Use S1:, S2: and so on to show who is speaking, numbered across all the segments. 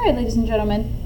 S1: right, ladies and gentlemen,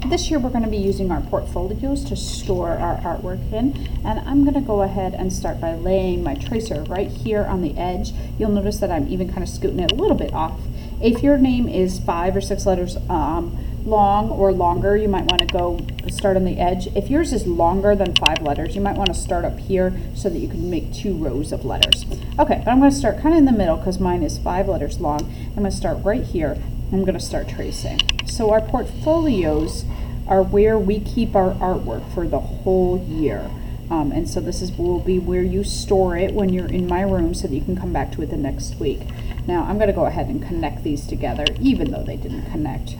S1: this year we're going to be using our portfolios to store our artwork in, and I'm going to go ahead and start by laying my tracer right here on the edge. You'll notice that I'm even kind of scooting it a little bit off. If your name is 5 or 6 letters long or longer, you might want to go start on the edge. If yours is longer than 5 letters, you might want to start up here so that you can make 2 rows of letters. Okay, but I'm going to start kind of in the middle because mine is 5 letters long. I'm going to start right here. I'm going to start tracing. So our portfolios are where we keep our artwork for the whole year. And so this will be where you store it when you're in my room so that you can come back to it the next week. Now I'm going to go ahead and connect these together, even though they didn't connect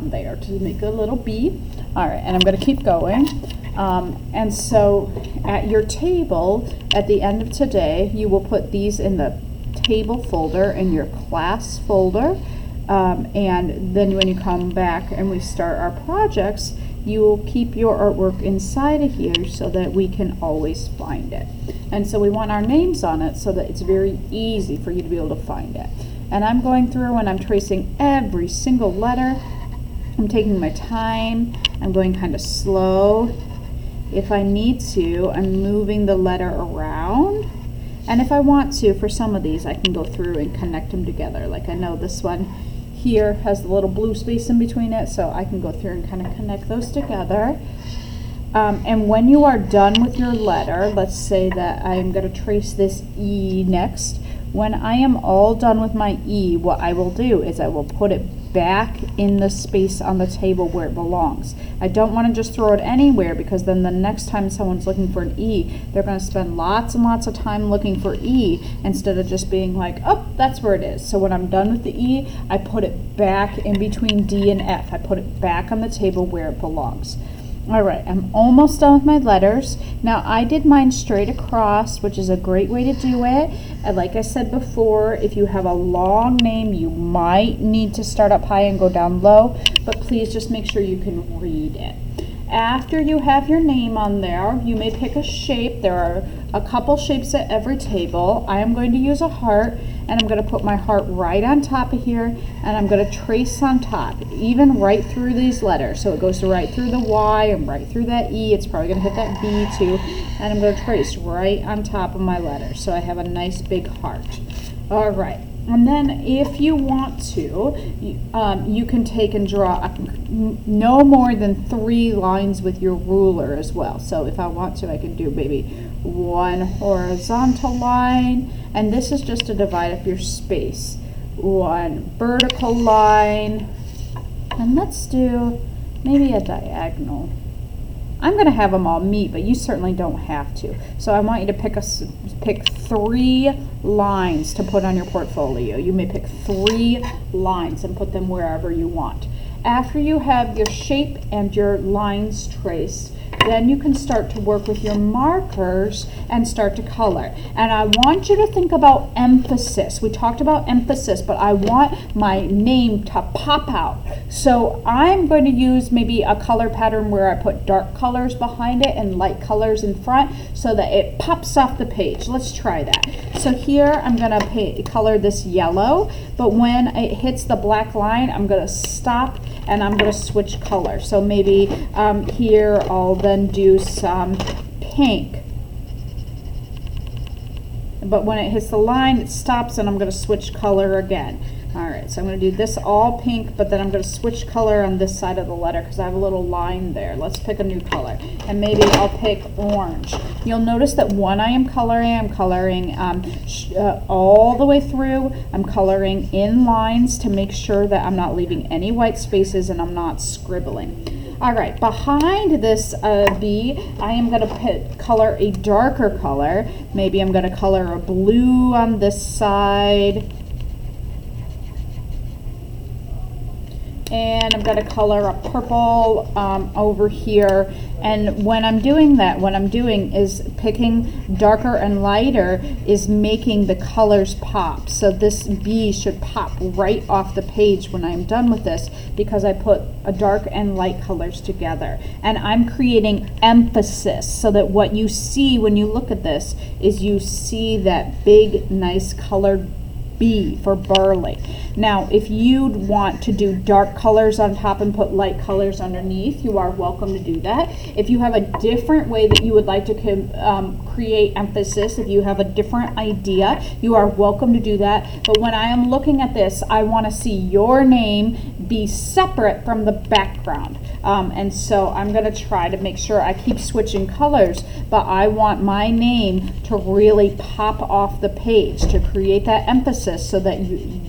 S1: there, to make a little B. All right, and I'm going to keep going. And so at your table, at the end of today, you will put these in the table folder in your class folder. And then when you come back and we start our projects, you will keep your artwork inside of here so that we can always find it. And so we want our names on it so that it's very easy for you to be able to find it. And I'm going through and I'm tracing every single letter. I'm taking my time. I'm going kind of slow. If I need to, I'm moving the letter around. And if I want to, for some of these, I can go through and connect them together. Like I know this one here has the little blue space in between it, so I can go through and kind of connect those together. And when you are done with your letter, let's say that I'm going to trace this E next. When I am all done with my E, what I will do is I will put it back in the space on the table where it belongs. I don't want to just throw it anywhere, because then the next time someone's looking for an E, they're going to spend lots and lots of time looking for E instead of just being like, oh, that's where it is. So when I'm done with the E, I put it back in between D and F. I put it back on the table where it belongs. All right, I'm almost done with my letters. Now I did mine straight across, which is a great way to do it. And like I said before, if you have a long name, you might need to start up high and go down low, but please just make sure you can read it. After you have your name on there, you may pick a shape. There are a couple shapes at every table. I am going to use a heart, and I'm going to put my heart right on top of here, and I'm going to trace on top, even right through these letters. So it goes right through the Y and right through that E. It's probably going to hit that B too, and I'm going to trace right on top of my letters. So I have a nice big heart. All right. And then if you want to, you can take and draw no more than 3 lines with your ruler as well. So if I want to, I can do maybe 1 horizontal line, and this is just to divide up your space. 1 vertical line, and let's do maybe a diagonal. I'm going to have them all meet, but you certainly don't have to. So I want you to pick 3 lines to put on your portfolio. You may pick 3 lines and put them wherever you want. After you have your shape and your lines traced, then you can start to work with your markers and start to color. And I want you to think about emphasis. We talked about emphasis, but I want my name to pop out. So I'm going to use maybe a color pattern where I put dark colors behind it and light colors in front so that it pops off the page. Let's try that. So here I'm going to color this yellow, but when it hits the black line, I'm going to stop and I'm going to switch color. So maybe here I'll then do some pink. But when it hits the line, it stops and I'm going to switch color again. All right, so I'm going to do this all pink, but then I'm going to switch color on this side of the letter because I have a little line there. Let's pick a new color, and maybe I'll pick orange. You'll notice that when I am coloring, I'm coloring all the way through. I'm coloring in lines to make sure that I'm not leaving any white spaces and I'm not scribbling. All right, behind this B, I am going to color a darker color. Maybe I'm going to color a blue on this side. And I'm going to color a purple over here. And when I'm doing that, what I'm doing is picking darker and lighter is making the colors pop. So this B should pop right off the page when I'm done with this because I put a dark and light colors together. And I'm creating emphasis so that what you see when you look at this is you see that big, nice colored B for barley. Now, if you'd want to do dark colors on top and put light colors underneath, you are welcome to do that. If you have a different way that you would like to create emphasis, if you have a different idea, you are welcome to do that. But when I am looking at this, I want to see your name be separate from the background. And so I'm going to try to make sure I keep switching colors, but I want my name to really pop off the page to create that emphasis so that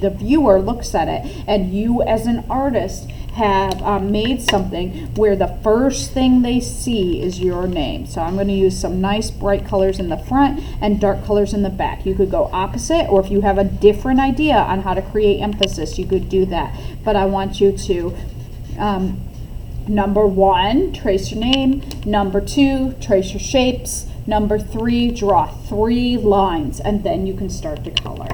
S1: the viewer looks at it and you as an artist have made something where the first thing they see is your name. So I'm going to use some nice bright colors in the front and dark colors in the back. You could go opposite, or if you have a different idea on how to create emphasis, you could do that. But I want you to number 1, trace your name. Number 2, trace your shapes. Number 3, draw 3 lines, and then you can start to color.